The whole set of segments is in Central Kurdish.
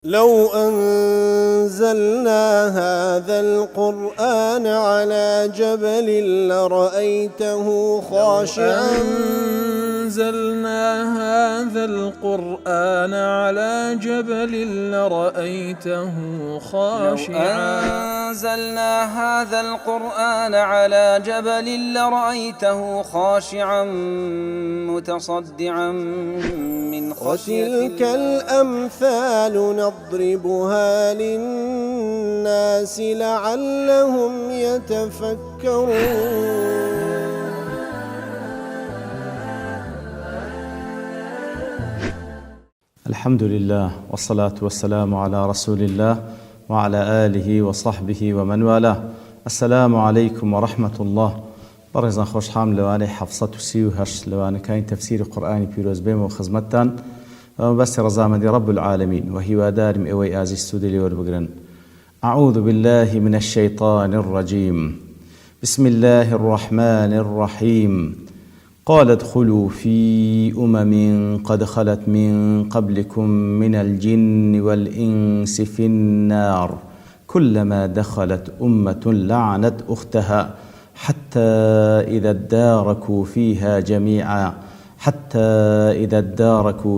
لو أنزلنا هذا القرآن على جبل لرأيته خاشعا متصدعا من خشية وتلك الأمثال نضربها للناس لعلهم يتفكرون. الحمد لله والصلاة والسلام على رسول الله وعلى آله وصحبه ومن والاه. السلام عليكم ورحمة الله. برزان خوش حام لواني حفصة سيوهش لواني كاين تفسير قرآني بيروز بيم وخزمتان بس رزامدي رب العالمين وهي ودارم اوي ازي استوديو وربقرن. أعوذ بالله من الشيطان الرجيم. بسم الله الرحمن الرحيم. قال ادخلوا في قد خلت من قبلكم من الجن والإنس في النار كلما دخلت أمة لعنت أختها حتى إذا اداركوا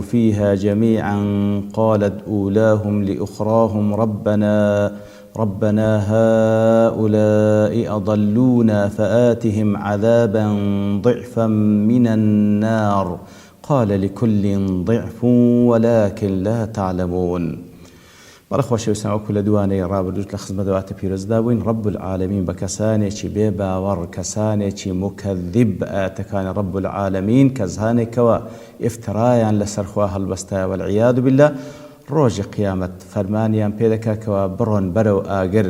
فيها جميعا قالت أولاهم لأخراهم ربنا هؤلاء أضلونا فآتهم عذابا ضعفا من النار قال لكل ضعف ولكن لا تعلمون. بەڕخۆ شێوسان وەکو لە دوانەی ڕابردووت لە خزمەت دەواتە پیرۆزدا بووین. رب العالمین بە کەسانێکی بێ باوەڕ، کەسانێکی مکەذب بە ئاەتەکانی رب العالمین، کەسانێکەوە ئفترایان لەسەر خوا هەڵبەستایە والعیاذ بالله، ڕۆژی قیامەت فەرمانیان پێ دەکا بڕۆن بەرەو ئاگر.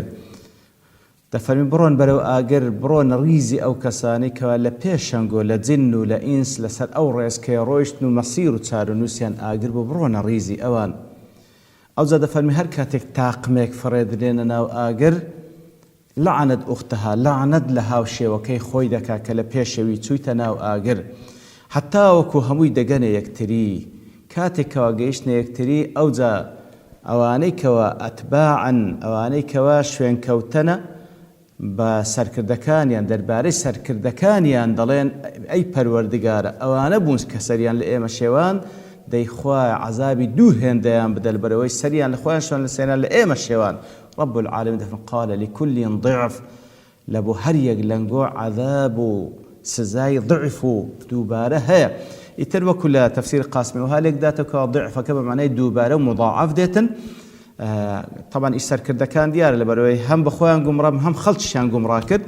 دەفەرمی بڕۆن بەرەو ئاگر، بڕۆن ڕیزی ئەو کەسانی کەوا لە پێشەنگۆ لە جن و لە ئینس لەسەر ئەو ڕێزکەی ڕۆیشتن و مەسیر و چارەنووسیان ئاگر بوو، بڕۆنە ڕیزی ئەوان. ئەو زە دەفەرمی هەر کاتێک تاقمێک فڕێدرێنە ناو ئاگر، لعنت ئوختەها، لعنت لە هاوشێوەکەی خۆی دەکا کە لە پێشەوی چوویتە ناو ئاگر، حتا وەکو هەمووی دەگەنە یەکتری. کاتێکەوە گەیشتنە یەکتری، ئەوجا ئەوانەی کەوە ئەتباعن، ئەوانەی کەوە شوێنکەوتنە بە سەرکردەکانیان، دەربارەی سەرکردەکانیان دەڵێن ئەی پەروەردگارە ئەوانە بوون کە سەریان لە ئێمە شێوان، دەیخوای عذابی دوو هێندەیان بدەل بەرەوەی سەریان لە خۆیان شوێن لە سێنان لە ئێمە شێوان. رب العالمین دەفەرمێ قال لكل ضعف، لە بۆ هەر یەک لەنگۆ عذاب و سزای ضعف و دووبارە هەیە. ئیتر وەکو لە تەفسیر قاسمی وها لێک داتەوە ضعفەکە بە معنای دووبارە و مضاعف دێتن. طبعا ئیش سەرکردەکان دیارە لەبەرەوەی هەم بەخۆیان گومڕام هەم خەڵکیشیان گومڕا کرد.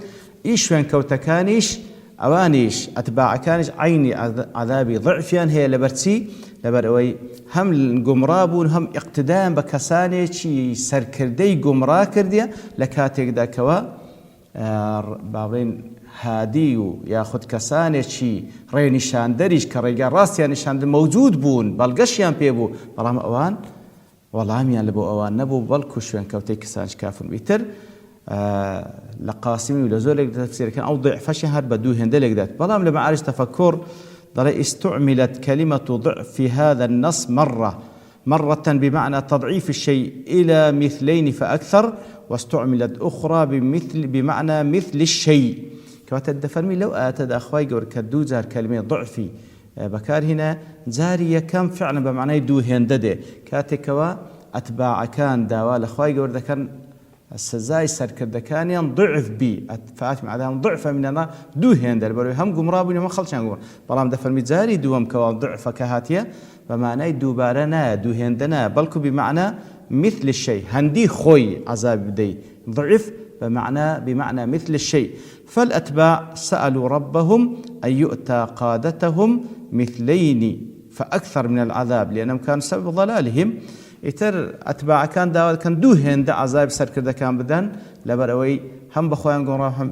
ئیش شوێنکەوتەکانیش ئەوانیش ئەتباعەکانیش عینی عذابی ضعفیان هەیە. لەبەرچی؟ لەبەرەوەی هەم گومڕا بوون، هەم ئیقتدایان بە کەسانێکی سەرکردەی گومڕا کردیە لە کاتێکدا کەوە باڵێن هادی و یاخود کەسانێکی ڕێنیشاندەریش کە ڕێگا ڕاستیان نیشاندن مەوجود بوون، بەڵگەشیان پێبوو، بەڵام ئەوان وەڵامیان لە بۆ ئەوان نەبوو، بەڵکو شوێنکەوتەی کەسانش کافر. ئیتر لە قاسمی و لە زۆرێک تەفسیرەکان ئەو ضعفەشی هەر بە دوو هێندە لێک دات. بەڵام لە مەعارج تەفەکوڕ دەڵێ استعملت كلمة ضعف في هذا النص مرة بمعنى تضعيف الشيء إلى مثلين فأكثر، واستعملت أخرى بمعنى مثل الشيء. كواتە دەفەرمی لەو ئاەتەدا خوای گەورە کە دوو جار کەلمەی ضعفی بەکارهێنا، جاری یەکەم فعلا بە معنای دوو هێندە دێ. کاتێکەوە ئەتباعەکان داوا لە خوای گەورە دەکەن سزای سەرکردەکانیان ضعف بی، فاتم عذاب ضعف مننا دوو هێندە، لەبەرەوەی هەم گومڕا بوون هەم خەڵکیان گومڕا. بەڵام دەفەرمی جاری دووەم کەوا ضعفەکە هاتیە بە معنای دووبارە نایە، دوو هێندە نایە، بەڵکو بمعنى مثل الشيء، هەندی خۆی عذاب بدەی. ضعف بمعنى مثل الشيء. فالأتباع سألوا ربهم أن يؤتى قادتهم مثلين فأكثر من العذاب لأنهم كانوا سبب ضلالهم. ئیتر ئەتباعەکان داوا دەکەن دوو هێندە عەزاب سەرکردەکان بدەن، لەبەرەوەی هەم بەخۆیان گومڕا هەم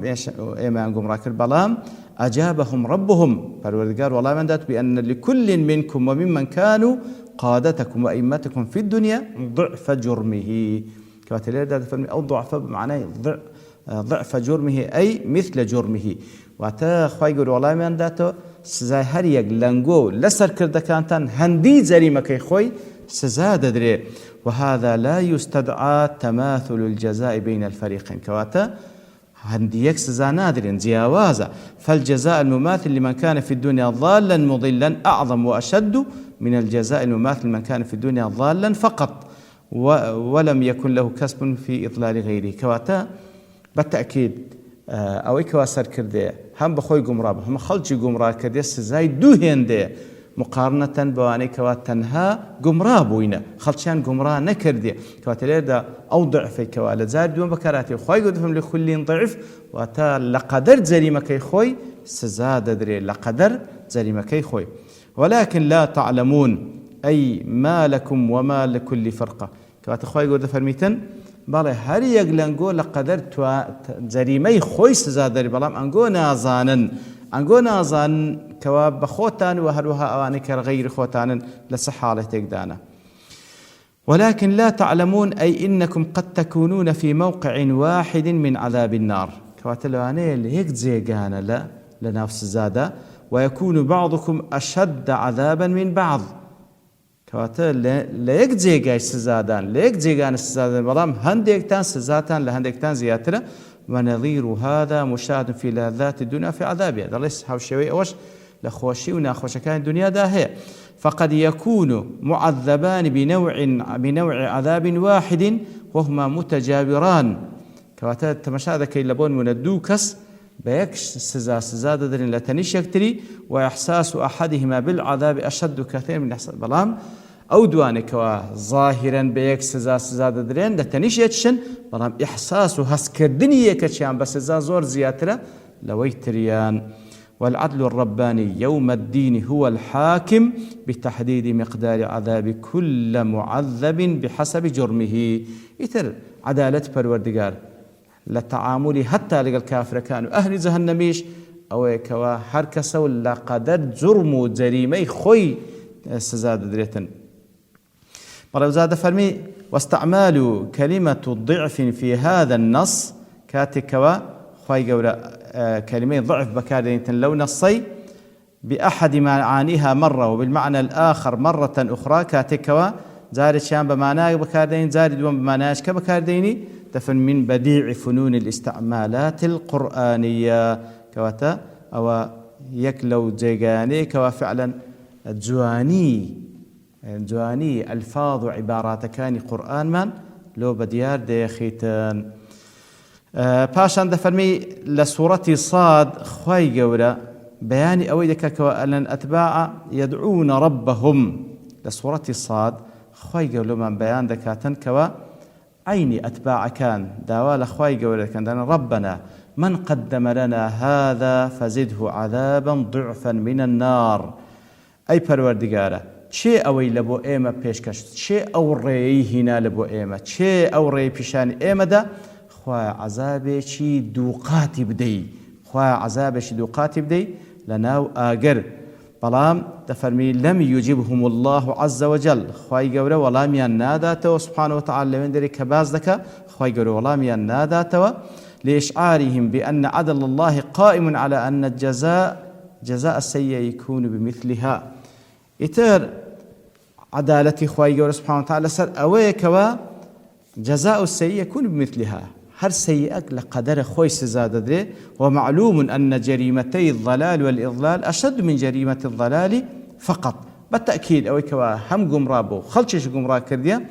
ئێمەیان گومڕا کرد. بەڵام ئەجابهم ربهم، پەروەردگار وەڵامیان دات بأن لكل منكم وممن كانوا قادتكم وأئمتكم في الدنيا ضعف جرمه. كواتە لێرەدا دەفەرمی ئەو ضعفە بمعنای ضعف جرمه أي مثل جرمه. واتە خوای گەورە وەڵامیان داتەوە سزای هەر یەک لەنگۆ لە سەرکردەکانتان هەندی جەریمەکەی خۆی سزا دەدرێ وهذا لا يستدعى تماثل الجزاء بين الفريقين كواتا هەندیەک سزا نادرێن جیاوازە فالجزاء المماثل لمن كان في الدنيا ضالا مضلا أعظم وأشد من الجزاء المماثل لمن كان في الدنيا ضالا فقط ولم يكن له كسب في إضلال غيره كواتا بالتأكيد ئەوەی کەوا سەر کردێ هەم بەخۆی گومڕا بە هەمە خەڵکی گومڕا کردێ سزای دوو هێندێ مقارنەتەن بەوانەی کەوا تەنها گومڕا بووینە خەڵکیان گومڕا نەکردێ کەواتە لێرەدا ئەو ضعفەی کەوا لە جار دووەم بەکارهاتێ خی گوتم لكل ضعف واتە لەقەدەر جەریمەکەی خۆی سزا دەدرێ لەقەدەر جەریمەکەی خۆی ولكن لا تعلمون أي ما لكم وما لكل فرقة کەواتە خی گەورە فەرمیتن بەڵێ هەر یەک لەنگۆ لەقەدەر جەریمەی خۆی سزا دەری بەڵام ئەنگۆ نازانن کەوا بە خۆتان و هەروەها ئەوانەی کە غەیری خۆتانن لەسە حاڵەتێکدانە ولكن لا تعلمون أي إنكم قد تكونون في موقع واحد من عذاب النار کەواتە لەوانەیە لە یەک جێگانە لە ناو سزادا ويكون بعضكم أشد عذابا من بعض کەواتە لە یەک جێگای سزادان لە یەک جێگانە سزادان بەڵام هەندێکتان سزاتان لە هەندێکتان زیاترە ونظير هذا مشاهد في لذات الدنيا في عذابها دەڵێ هاوشێوەی ئەوەش لە خۆشی و ناخۆشەکانی دنیادا هەیە فقد يكون معذبان بنوع عذاب واحد وهما متجاوران کەواتە تەماشا دەکەی لە بۆ نمونە دوو کەس بە یەک سزا دەدرێن لە تەنیش یەکتری وإحساس أحدهما بالعذاب أشد كثير من إحساس بەڵام ئەو دوانێکەوە ظاهرەن بە یەک سزا دەدرێن لە تەنیش یەکشن بەڵام ئیحساس و هەستکردنی یەکەچیان بە سزا زۆر زیاترە لەوەی تریان والعدل الرباني يوم الدين هو الحاكم بتحديد مقدار عذاب كل معذب بحسب جرمه إتر عدالة پروردگار لتعاملي حتى لقى الكافر كانوا أهل جهنميش أو كوا هر كسو لقدر جرم و جريمي خوي سزا دريتن مرة زاد فرمي واستعمال كلمة ضعف في هذا النص كاتكوا خوي قولا كلمة ضعف بكاردينتن لو نصي بأحد معانيها مرة وبالمعنى الآخر مرة أخرى كاتكوا زاري شام بمعناه بكاردين زاري دوم بمعناش كبكارديني دفن من بديع فنون الاستعمالات القرآنية كواتا أو يكلو جيغاني كوا فعلا جواني ألفاظ وعبارات كان قرآن من لو بديار ديخيتان باشان دفرمي لسورة صاد خواي قورا بياني أويدك كوا أن أتباع يدعون ربهم لسورة صاد خواي قورا من بيان دكاتن كوا عيني أتباع كان داوال خواي قورا كان ربنا من قدم لنا هذا فزده عذابا ضعفا من النار أي پروردگارە چێ ئەوەی لە بۆ ئێمە پێشکەش چێ ئەو ڕێی هینا لە بۆ ئێمە چێ ئەو ڕێی پیشانی ئێمەدا خوایە عەزابێکی دووقاتی بدەی خوایە عەزابێکی دووقاتی بدەی لە ناو ئاگەر بەڵام دەفەرمی لەم یوجبهم الله عز وجل خوای گەورە وەڵامیان ناداتەوە سبحانه وتعالى لەوێن دەرێ کە باز دەکا خوای گەورە وەڵامیان ناداتەوە لإشعارهم بأن عدل الله قائم على أن جزاء السيئة يكون بمثلها إتر عدالتي خواهي قول سبحانه وتعالى سر أويكوا جزاء السيئة يكون بمثلها هر سيئة لقدر خوي سزاد دري ومعلوم أن جريمتي الضلال والإضلال أشد من جريمة الضلال فقط بالتأكيد أويكوا هم قمرابو خلشش قمرا كرديا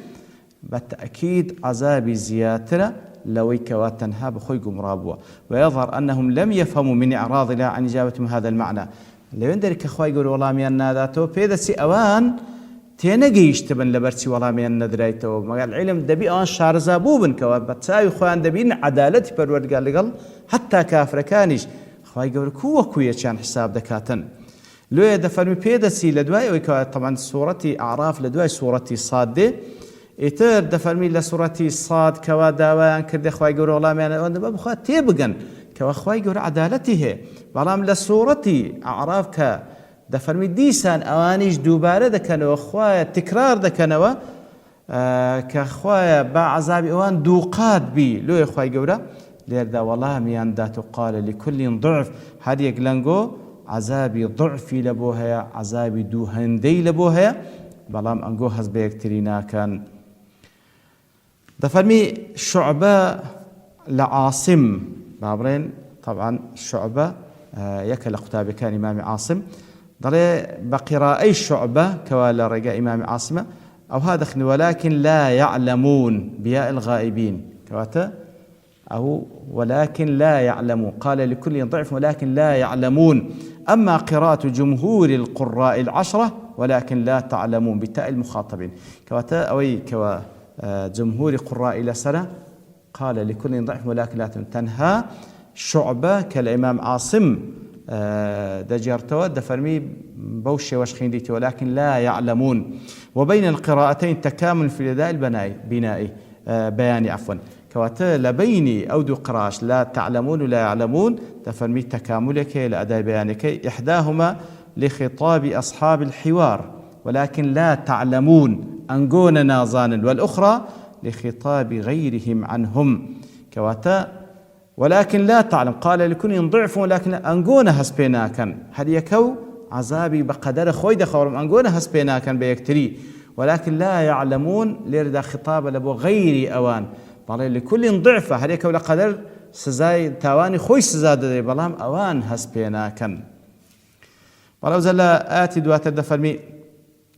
بالتأكيد عذاب زياترة لويكوا تنها بخوي قمرابوا ويظهر أنهم لم يفهموا من إعراض الله عن إجابتهم هذا المعنى لو ندرك خوي قول وڵامیان ناداتەوە پێدەچی ئەوان تێنەگەیشتبن لەبەرچی وەڵامیان نەدرایتەوە مەگەڵ عیلم دەبی ئەوان شارەزا بوو بن کەوا بە چاوی خۆیان دەبین عەدالەتی پەروەردگار لەگەڵ حتا کافرەکانیش خوای گەورە کووەکوویەکیان حساب دەکاتن لێ دەفەرمی پێدەچی لە دوای ئەوەی کەوا طبعا سوورەتی ئەعراف لە دوای سوورەتی ساد دێ ئیتر دەفەرمی لە سوورەتی ساد کەوا داوایان کردێ خوای گەورە وەڵامیان ئەوەن دەبا بخوا تێبگەن کەوا خوای گەورە عەدالەتی هەیە بەڵام لە سوورەتی ئەعراف کە دەفەرمی دیسان ئەوانیش دووبارە دەکەنەوە خوایە تکرار دەکەنەوە کە خوایە با عەزابی ئەوان دووقات بی لۆیە خوای گەورە لێردا وەڵامیان دات و قالە لكل ضعف هەر یەک لەنگۆ عەزابی ضعفی لە بۆ هەیە عەزابی دوو هەندەی لە بۆ هەیە بەڵام ئەنگۆ هەز بە یەکتری ناکەن. دەفەرمی شوعبە لە عاصم بابڕێن طبعا شوعبە یەکە لە قوتابەکانی ئیمامی عاصم دەڵێ بە قیراءەی شوعبە کەوا لە ڕێگە ئیمامی عاصمە ئەوها دەخنی ولكن لا يعلمون بياء الغائبين كواتا أو ولكن لا يعلمون قال لكل ضعف ولكن لا يعلمون. أما قراءة جمهور القراء العشرة ولكن لا تعلمون بتاء المخاطبين كواتا أوي كوا جمهور قراء إلى سنة قال لكل ضعف ولكن لا تنهى شعبة كالإمام عاصم دجرتوا دفرمي بوشي وشخينديتي ولكن لا يعلمون. وبين القراءتين تكامل في الأداء البنائي بياني عفوا كواتا لبيني أو دو قراش لا تعلمون ولا يعلمون دفرمي تكاملك لأداء بيانك إحداهما لخطاب أصحاب الحوار ولكن لا تعلمون أنقون نازانا والأخرى لخطاب غيرهم عنهم كواتا ولكن لا تعلم قال لكل ضعف ولكن أنقون هسبيناكا هل يكو عذابي بقدر خوي دخورم أنقون هسبيناكا بيكتري ولكن لا يعلمون ليرد خطاب لبو غير أوان قال لكل ضعف هل يكو لقدر سزاي تاواني خوي سزاد بلام أوان هسبيناكا. ولو زل آتي دوات الدفرمي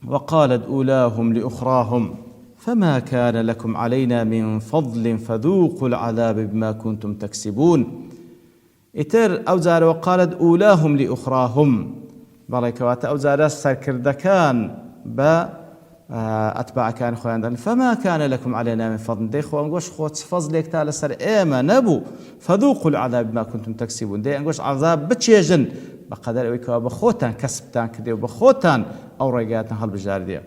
وقالت أولاهم لأخراهم فما كان لكم علينا من فضل فذوقوا العذاب بما كنتم تكسبون. إتر أوزار وقالت أولاهم لأخراهم بركوات أوزار سركردكان با أتباع كان خوان فما كان لكم علينا من فضل دي خوان قوش خوت فضلك تعالى سر إيما نبو فذوقوا العذاب بما كنتم تكسبون دي أنقوش عذاب بتشيجن بقدر أويكوا بخوتان كسبتان كديو بخوتان أو رقاتنا هل بجاردية.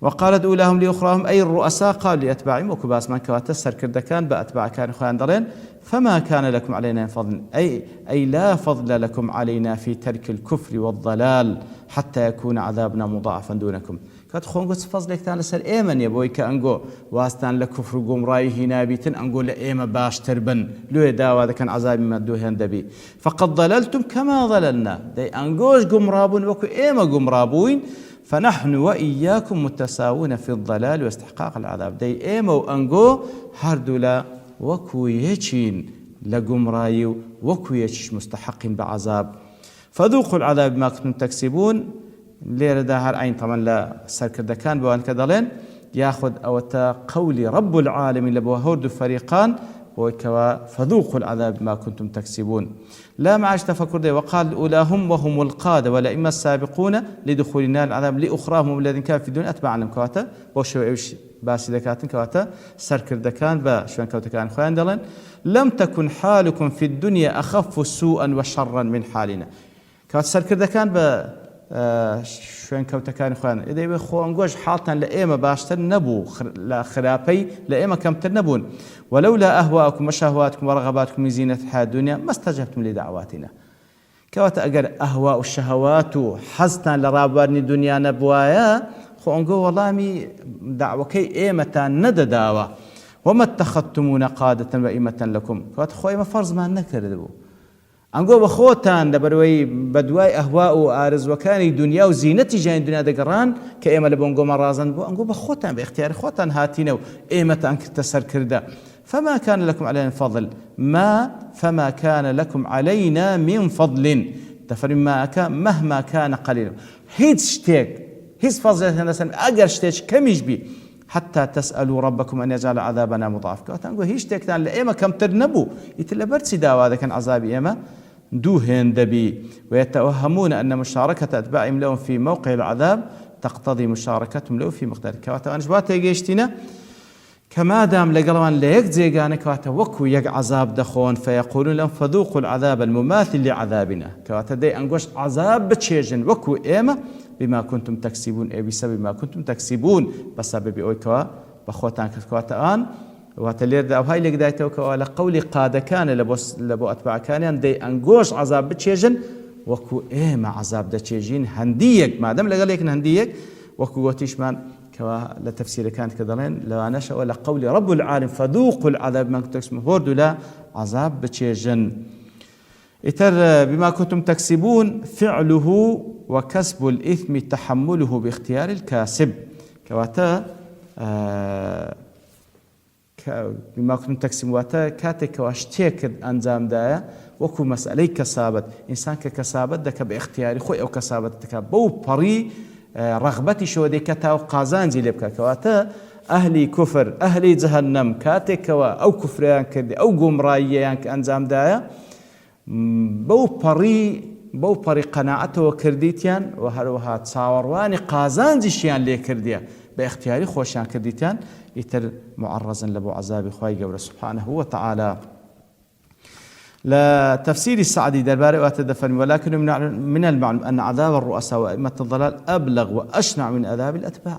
وقالت أولاهم لأخراهم أي الرؤساء قالوا لأتباعهم وكباس من كواتسر كردكان بأتباع كان خوان دارين فما كان لكم علينا من فضل أي لا فضل لكم علينا في ترك الكفر والضلال حتى يكون عذابنا مضاعفا دونكم. كات خون قلت فضلك تان لسر إيمن يبوي كأنقو واستان لكفر قوم رأيه هنابيتن أنقو لإيمة باش تربن لو يداوى ذا كان عذابي مدوهن دبي فقد ضللتم كما ضللنا دي أنقوش قوم رابون وكو إيمة قوم رابوين فنحن وإياكم متساوون في الضلال واستحقاق العذاب دي إيمة وأنقو هردولا وكو يشين لقوم رايو وكو يشيش مستحقين بعذاب فذوقوا العذاب ما كنتم تكسبون. ليرة داهر عين طبعا لا سركردكان بوان كدلين ياخذ أو قولي رب العالمين لبوهورد فريقان وكوا فذوقوا العذاب ما كنتم تكسبون. لا معاش تفكر دي وقال أولاهم وهم القادة والأئمة السابقون لدخول النار العذاب لأخراهم الذين كانوا في الدنيا أتبع عنهم كواتا بوشو إيش باسي دكاتن كواتا سركردكان با شوان كوتكان خوان دلين لم تكن حالكم في الدنيا أخف سوءا وشرا من حالنا كواتا سركردكان با شوين كوتكان خوان إذا يبي خوان جوج حالتنا لإيمة باشتر نبو لا خرابي لإيمة كمتر نبون ولولا أهواءكم وشهواتكم ورغباتكم من زينة الحياة الدنيا ما استجبتم لدعواتنا كواتا أجر أهواء الشهوات حزتنا لرابرني دنيا نبوايا خوان جو والله مي دعوكي إيمة ندى دعوة وما اتخذتمون قادة وإيمة لكم كواتا خو إيمة فرض ما نكردبو أنقول بخوتان دبروي بدواي أهواء وآرز وكاني دنيا وزينتي جاين دنيا دقران كإيمة لبونقو مرازن بو أنقول بخوتان باختيار خوتان هاتينو إيمة أنك تسر كردا فما كان لكم علينا فضل فما كان لكم علينا من فضل تفرم ما كان مهما كان قليلا هيد شتيك هيد فضل نسن أجر شتيك كم يجبي حتى تسألوا ربكم أن يجعل عذابنا مضاعف كواتنقول هيش تكتان لإيمة كم ترنبو يتلبرت سداوا هذا كان عذاب إيمة دوهن دبي ويتوهمون أن مشاركة أتباعهم لهم في موقع العذاب تقتضي مشاركتهم له في مقدار كواتا أنجبات يجيشتنا كما دام لقلوان ليك زيقان كواتا وكو يق عذاب دخون فيقولون لهم فذوقوا العذاب المماثل لعذابنا كواتا دي أنقوش عذاب بتشيجن وكو إيمة بما كنتم تكسبون أي بسبب ما كنتم تكسبون بسبب أويكوا بخوتان كواتا آن واتلير دا وهاي اللي قدايته وكوالا قولي قادة كان لبو أتباع كان دي أنقوش عذاب بتشيجن وكو إيمة عذاب بتشيجين هنديك ما دام لقاليك هنديك وكو قوتيش مان كوا لتفسير كانت كذلين لو نشأ ولا قول رب العالم فذوقوا العذاب ما كنتم تكسبون هورد لا عذاب بتشيجن إتر بما كنتم تكسبون فعله وكسب الإثم تحمله باختيار الكاسب كواتا بما كنتم تقسم واتا كاتك واشتيك أنزام دايا وكو مسألة كسابت إنسان كسابت دك باختياري خوي أو كسابت دك بو بري رغبتي شو دي كتا وقازان زي لبكا كواتا أهلي كفر أهلي جهنم كاتك أو كفريان كردي أو قمرايان كأنزام دايا بو بري قناعته وكرديتيان وهروها تصاورواني قازان زيشيان لي كرديا باختياري خوشان كرديتيان يتر معرضا لبو عذاب خواي قبل سبحانه وتعالى. لا تفسير السعدي درباري واتدفن ولكن من المعلوم أن عذاب الرؤساء وأئمة الضلال أبلغ وأشنع من عذاب الأتباع.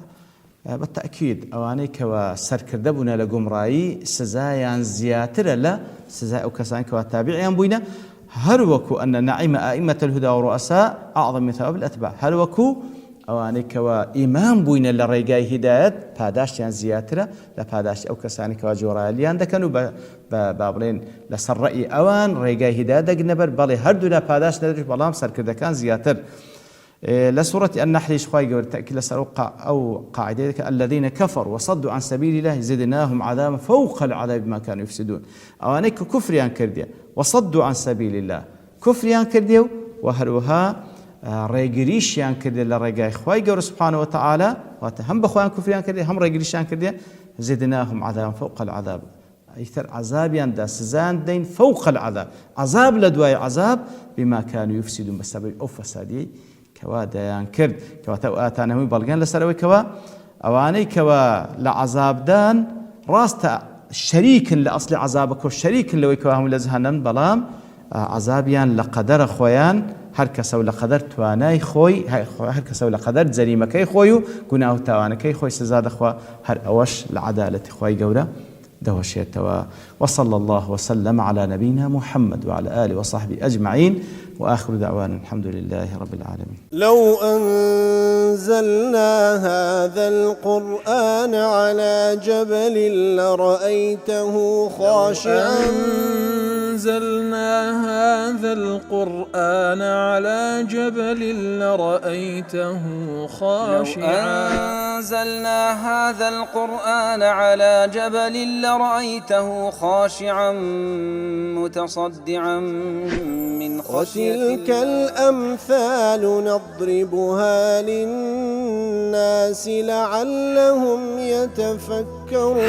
بالتأكيد أواني كوا سركردبنا لقمرائي سزايان زياتر لا سزايا وكسان كوا تابعيان بوينا هروكو أن نعيم أئمة الهدى ورؤساء أعظم من ثواب الأتباع هروكو أواني كوا إمام بوينا لرقاي هدايات باداشيان زياتر لا باداش أو كسان كوا جوراليان دكانوا بابلين لسر رأي أوان رقاي هدايات دقنبر بالي هردو لا باداش ندرج بلام سركردكان زياتر. لسورة النحل شخواي قول تأكيد لسروقة أو قاعدة الذين كفروا وصدوا عن سبيل الله زدناهم عذابا فوق العذاب بما كانوا يفسدون. أوانيك كفريان كرديا وصدوا عن سبيل الله كفريان كرديا وهروها ريجريشيان كرديا لرجاء خواي قول سبحانه وتعالى وتهم بخوان كفريان كرديا هم ريجريشيان كرديا زدناهم عذابا فوق العذاب أيثر عذابيان دا سزان دين فوق العذاب عذاب لدواي عذاب بما كانوا يفسدون بسبب أو فسادي كوا ديان كرد كوا تأواتانه بلغان لسروي كوا أواني كوا لعذاب دان راستا شريك لأصل عذابك وشريك لوي كوا هم لزهنن بلام عذابيان لقدر خويان هر كسو لقدر تواناي خوي هر كسو لقدر جريمكي خويو گناه توانكي خوي سزاد خوا هر اوش لعدالة خوي قولا دوشيتوا. وصلى الله وسلم على نبينا محمد وعلى آله وصحبه أجمعين وآخر دعوانا الحمد لله رب العالمين. لو أنزلنا هذا القرآن على جبل لرأيته خاشعا أنزلنا هذا القرآن على جبل لرأيته خاشعا أنزلنا هذا القرآن على جبل لرأيته خاشعا متصدعا من خشية الله. وتلك الأمثال نضربها للناس لعلهم يتفكرون.